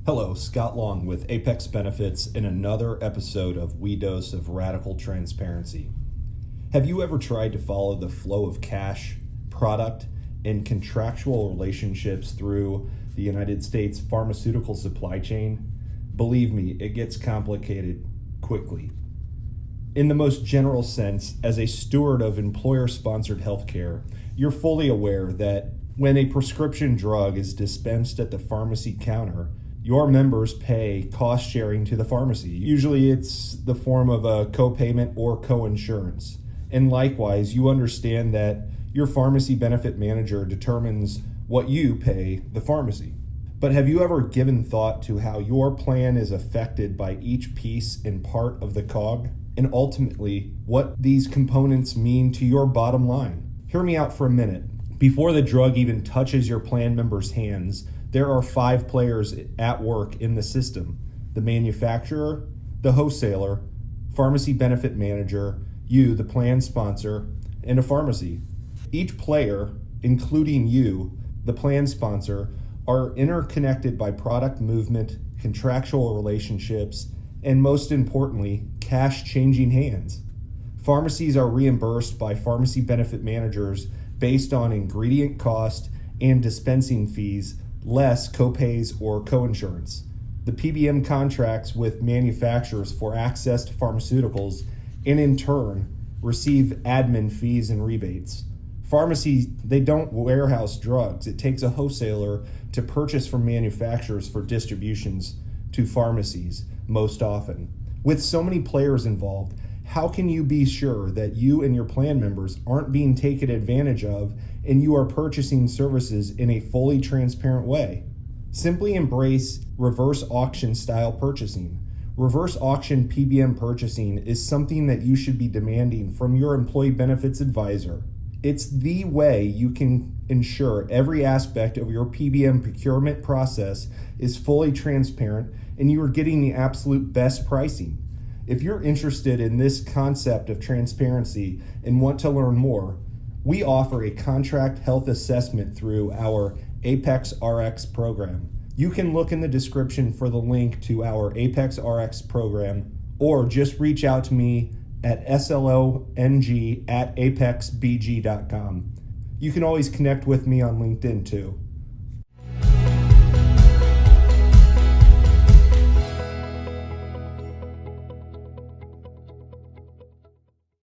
Hello, Scott Long with Apex Benefits in another episode of We Dose of Radical Transparency. Have you ever tried to follow the flow of cash, product, and contractual relationships through the United States pharmaceutical supply chain? Believe me, it gets complicated quickly. In the most general sense, as a steward of employer-sponsored healthcare, you're fully aware that when a prescription drug is dispensed at the pharmacy counter, your members pay cost sharing to the pharmacy. Usually it's the form of a co-payment or co-insurance. And likewise, you understand that your pharmacy benefit manager determines what you pay the pharmacy. But have you ever given thought to how your plan is affected by each piece and part of the cog? And ultimately, what these components mean to your bottom line? Hear me out for a minute. Before the drug even touches your plan member's hands, there are 5 players at work in the system: the manufacturer, the wholesaler, pharmacy benefit manager, you, the plan sponsor, and a pharmacy. Each player, including you, the plan sponsor, are interconnected by product movement, contractual relationships, and most importantly, cash changing hands. Pharmacies are reimbursed by pharmacy benefit managers based on ingredient cost and dispensing fees, less copays or coinsurance. The PBM contracts with manufacturers for access to pharmaceuticals and in turn receive admin fees and rebates. Pharmacies, they don't warehouse drugs. It takes a wholesaler to purchase from manufacturers for distributions to pharmacies most often. With so many players involved, how can you be sure that you and your plan members aren't being taken advantage of and you are purchasing services in a fully transparent way? Simply embrace reverse auction style purchasing. Reverse auction PBM purchasing is something that you should be demanding from your employee benefits advisor. It's the way you can ensure every aspect of your PBM procurement process is fully transparent and you are getting the absolute best pricing. If you're interested in this concept of transparency and want to learn more, we offer a contract health assessment through our Apex RX program. You can look in the description for the link to our Apex RX program, or just reach out to me at slong@apexbg.com. You can always connect with me on LinkedIn too.